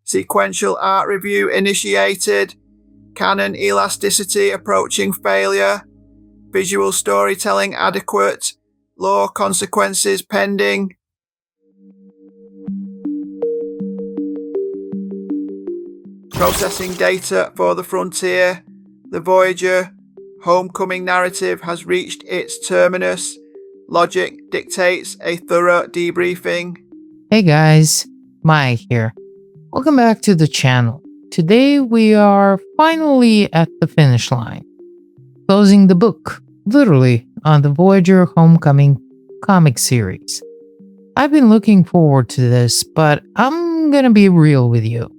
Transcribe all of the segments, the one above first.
Sequential art review initiated. Canon elasticity approaching failure. Visual storytelling adequate. Law consequences pending. Processing data for the Frontier. The Voyager homecoming narrative has reached its terminus. Logic dictates a thorough debriefing. Hey guys, Mike here. Welcome back to the channel. Today we are finally at the finish line, closing the book, literally, on the Voyager Homecoming comic series. I've been looking forward to this, but I'm gonna be real with you.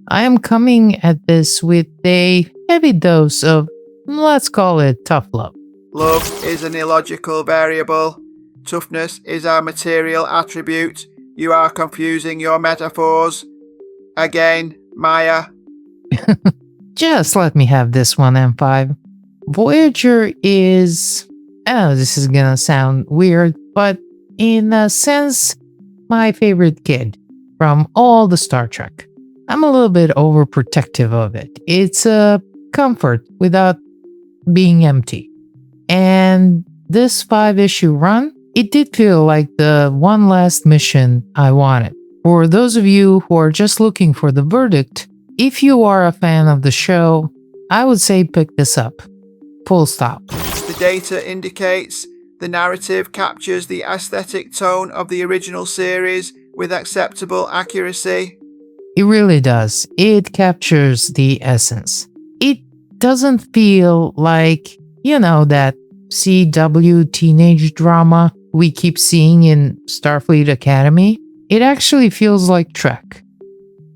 I am coming at this with a heavy dose of, let's call it, tough love. Love is an illogical variable. Toughness is our material attribute. You are confusing your metaphors. Again, Maya. Just let me have this one, M5. Voyager is... I know this is gonna sound weird, but in a sense, my favorite kid from all the Star Trek. I'm a little bit overprotective of it. It's a comfort without being empty. And this 5-issue run, it did feel like the one last mission I wanted. For those of you who are just looking for the verdict, if you are a fan of the show, I would say pick this up. Full stop. The data indicates the narrative captures the aesthetic tone of the original series with acceptable accuracy. It really does. It captures the essence. It doesn't feel like, that CW teenage drama we keep seeing in Starfleet Academy. It actually feels like Trek.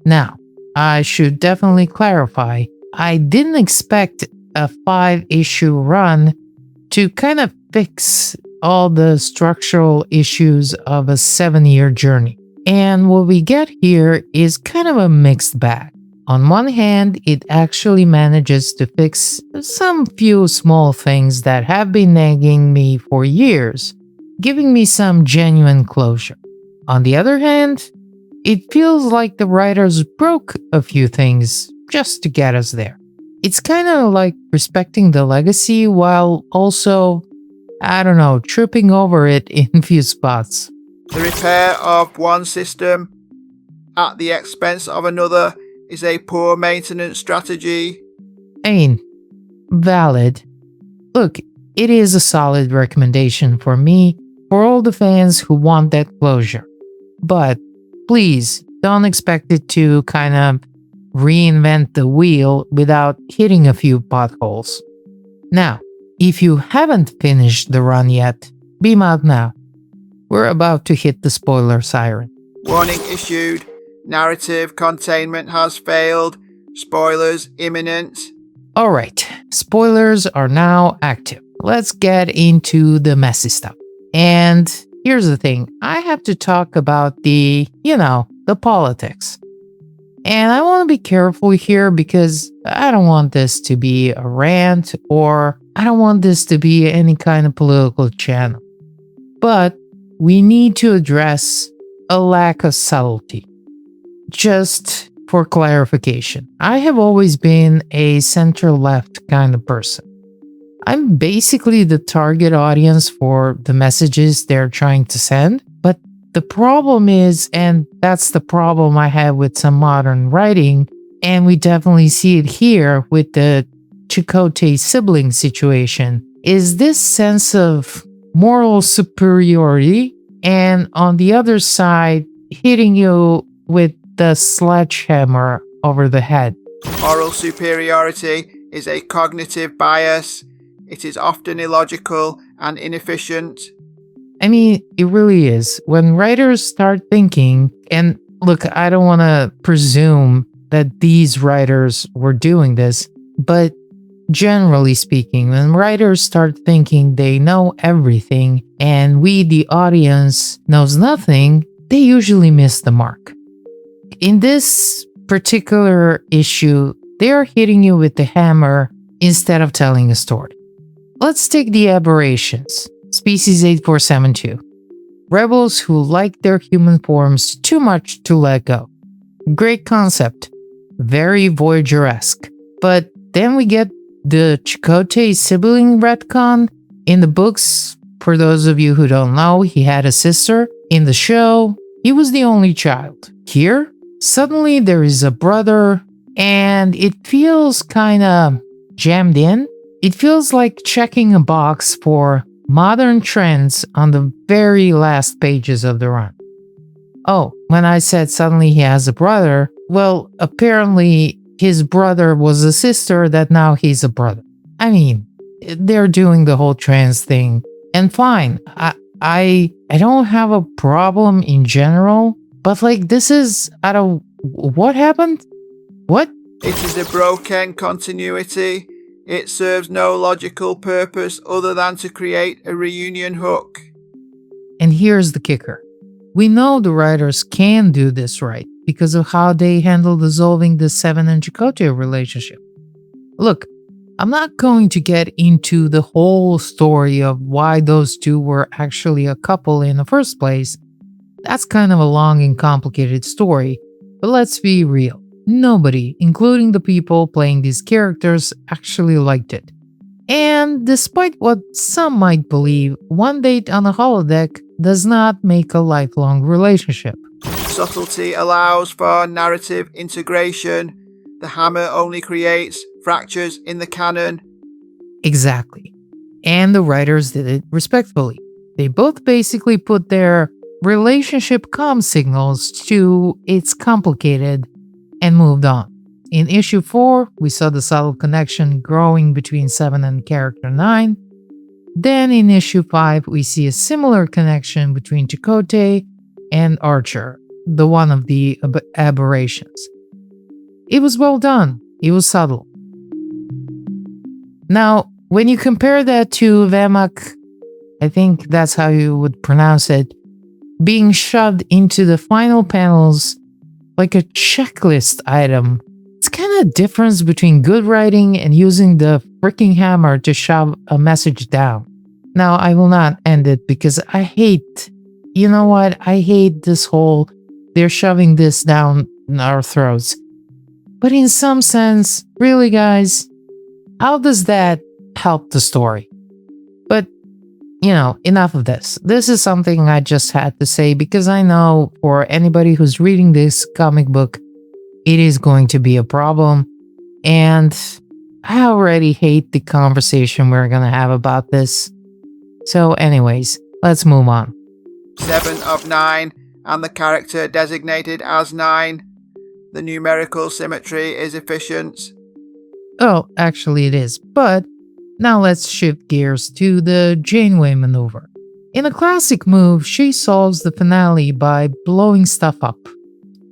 Now, I should definitely clarify, I didn't expect a 5-issue run to kind of fix all the structural issues of a 7-year journey. And what we get here is kind of a mixed bag. On one hand, it actually manages to fix some few small things that have been nagging me for years, giving me some genuine closure. On the other hand, it feels like the writers broke a few things just to get us there. It's kind of like respecting the legacy while also, tripping over it in a few spots. The repair of one system at the expense of another is a poor maintenance strategy. Valid. Look, it is a solid recommendation for me, for all the fans who want that closure. But please don't expect it to kind of reinvent the wheel without hitting a few potholes. Now, if you haven't finished the run yet, beam out now. We're about to hit the spoiler siren. Warning issued. Narrative containment has failed. Spoilers imminent. Alright, spoilers are now active. Let's get into the messy stuff. And here's the thing, I have to talk about the politics. And I want to be careful here because I don't want this to be a rant or I don't want this to be any kind of political channel. But we need to address a lack of subtlety. Just for clarification, I have always been a center-left kind of person. I'm basically the target audience for the messages they're trying to send, but the problem is, and that's the problem I have with some modern writing, and we definitely see it here with the Chakotay sibling situation, is this sense of moral superiority, and on the other side, hitting you with the sledgehammer over the head. Moral superiority is a cognitive bias. It is often illogical and inefficient. It really is. When writers start thinking, and look, I don't want to presume that these writers were doing this, but generally speaking, when writers start thinking they know everything and we, the audience, knows nothing, they usually miss the mark. In this particular issue, they are hitting you with the hammer instead of telling a story. Let's take the Aberrations, Species 8472. Rebels who like their human forms too much to let go. Great concept. Very Voyager-esque. But then we get the Chakotay sibling retcon. In the books, for those of you who don't know, he had a sister. In the show, he was the only child. Here, suddenly there is a brother, and it feels kinda jammed in. It feels like checking a box for modern trends on the very last pages of the run. Oh, when I said suddenly he has a brother, well, apparently his brother was a sister that now he's a brother. I mean, they're doing the whole trans thing, and fine. I don't have a problem in general, but like this is out of what happened? What? It is a broken continuity. It serves no logical purpose other than to create a reunion hook. And here's the kicker. We know the writers can do this right because of how they handle dissolving the Seven and Chakotay relationship. Look, I'm not going to get into the whole story of why those two were actually a couple in the first place. That's kind of a long and complicated story, but let's be real. Nobody, including the people playing these characters, actually liked it. And despite what some might believe, one date on a holodeck does not make a lifelong relationship. Subtlety allows for narrative integration. The hammer only creates fractures in the canon. Exactly. And the writers did it respectfully. They both basically put their relationship comm signals to "it's complicated" and moved on. In issue 4, we saw the subtle connection growing between 7 and character 9. Then in issue 5, we see a similar connection between Chakotay and Archer, the one of the Aberrations. It was well done. It was subtle. Now, when you compare that to Vemak, I think that's how you would pronounce it, being shoved into the final panels like a checklist item, it's kind of difference between good writing and using the freaking hammer to shove a message down. Now, I will not end it because I hate this whole, they're shoving this down our throats. But in some sense, really guys, how does that help the story? But, enough of this. This is something I just had to say because I know for anybody who's reading this comic book, it is going to be a problem. And I already hate the conversation we're going to have about this. So anyways, let's move on. 7 of 9, and the character designated as 9. The numerical symmetry is efficient. Oh, actually it is. But now let's shift gears to the Janeway Maneuver. In a classic move, she solves the finale by blowing stuff up.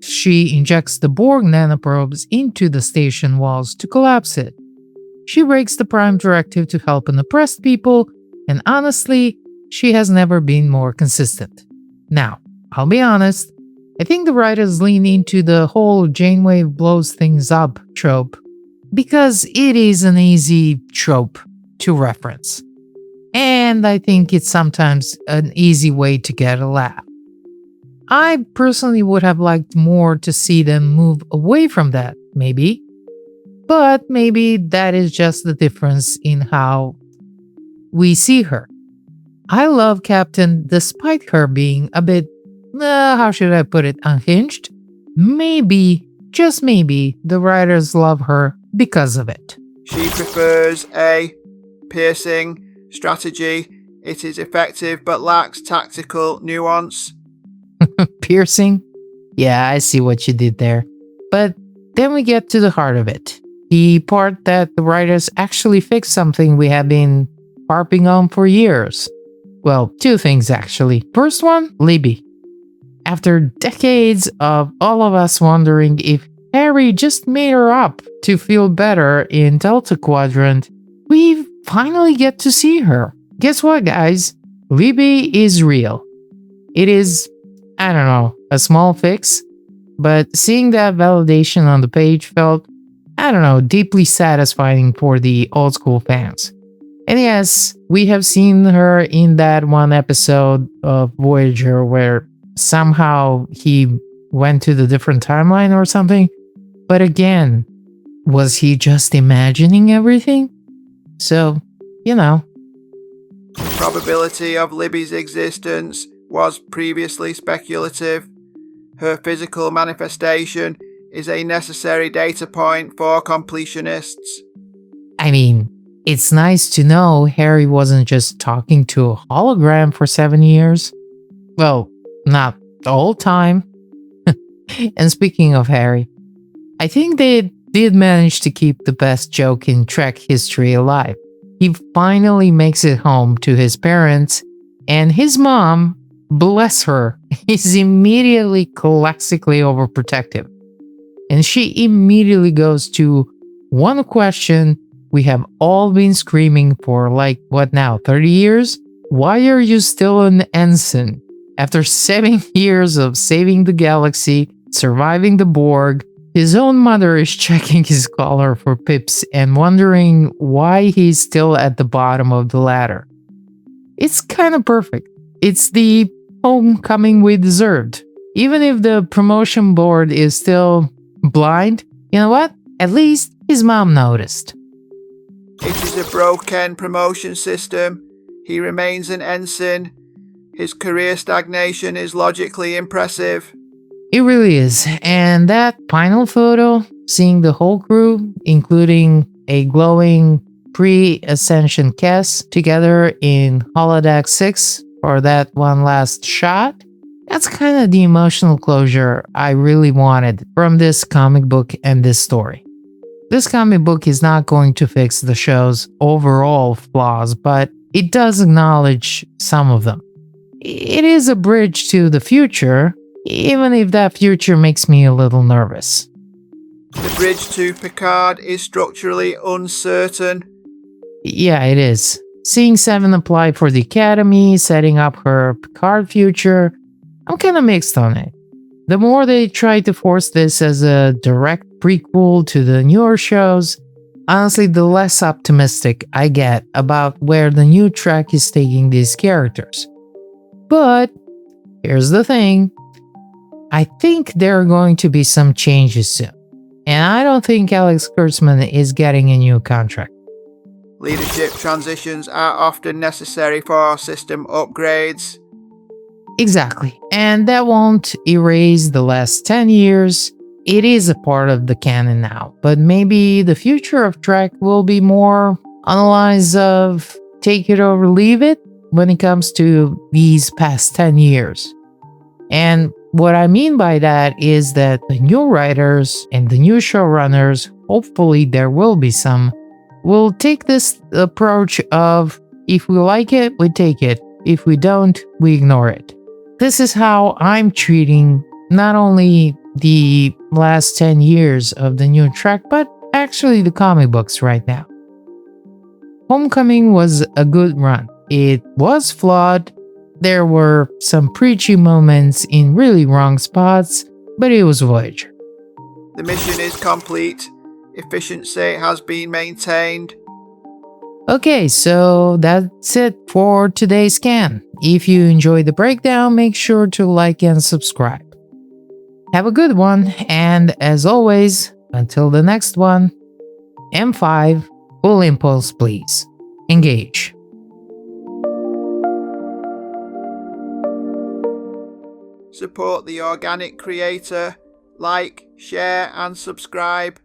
She injects the Borg nanoprobes into the station walls to collapse it. She breaks the Prime Directive to help an oppressed people, and honestly, she has never been more consistent. Now, I'll be honest, I think the writers lean into the whole Janeway blows things up trope because it is an easy trope to reference. And I think it's sometimes an easy way to get a laugh. I personally would have liked more to see them move away from that, maybe. But maybe that is just the difference in how we see her. I love Captain despite her being a bit, how should I put it, unhinged. Maybe, just maybe, the writers love her because of it. She prefers a piercing strategy. It is effective but lacks tactical nuance. Piercing? Yeah, I see what you did there. But then we get to the heart of it. The part that the writers actually fixed something we have been harping on for years. Well, two things actually. First one, Libby. After decades of all of us wondering if Harry just made her up to feel better in Delta Quadrant, we finally get to see her. Guess what, guys? Libby is real. It is, I don't know, a small fix, but seeing that validation on the page felt, I don't know, deeply satisfying for the old school fans. And yes, we have seen her in that one episode of Voyager where somehow he went to the different timeline or something. But again, was he just imagining everything? So, The probability of Libby's existence was previously speculative. Her physical manifestation is a necessary data point for completionists. I mean, it's nice to know Harry wasn't just talking to a hologram for 7 years. Well, not the whole time. And speaking of Harry, I think they did manage to keep the best joke in Trek history alive. He finally makes it home to his parents, and his mom, bless her, is immediately classically overprotective. And she immediately goes to one question we have all been screaming for, like, what now, 30 years? Why are you still an ensign? After 7 years of saving the galaxy, surviving the Borg, his own mother is checking his collar for pips and wondering why he's still at the bottom of the ladder. It's kind of perfect. It's the homecoming we deserved. Even if the promotion board is still blind, you know what? At least his mom noticed. It is a broken promotion system. He remains an ensign. His career stagnation is logically impressive. It really is. And that final photo, seeing the whole crew, including a glowing pre-ascension Kess together in holodeck 6 for that one last shot, that's kind of the emotional closure I really wanted from this comic book and this story. This comic book is not going to fix the show's overall flaws, but it does acknowledge some of them. It is a bridge to the future, even if that future makes me a little nervous. The bridge to Picard is structurally uncertain. Yeah, it is. Seeing Seven apply for the Academy, setting up her Picard future, I'm kind of mixed on it. The more they try to force this as a direct prequel to the newer shows, honestly, the less optimistic I get about where the new Trek is taking these characters. But here's the thing. I think there are going to be some changes soon. And I don't think Alex Kurtzman is getting a new contract. Leadership transitions are often necessary for system upgrades. Exactly. And that won't erase the last 10 years. It is a part of the canon now. But maybe the future of Trek will be more on the lines of take it or leave it when it comes to these past 10 years. And what I mean by that is that the new writers and the new showrunners, hopefully there will be some, will take this approach of if we like it, we take it. If we don't, we ignore it. This is how I'm treating not only the last 10 years of the new Trek, but actually the comic books right now. Homecoming was a good run. It was flawed. There were some preachy moments in really wrong spots, but it was Voyager. The mission is complete. Efficiency has been maintained. Okay, so that's it for today's scan. If you enjoyed the breakdown, make sure to like and subscribe. Have a good one, and as always, until the next one, M5, full impulse please. Engage. Support the organic creator. Like, share and subscribe.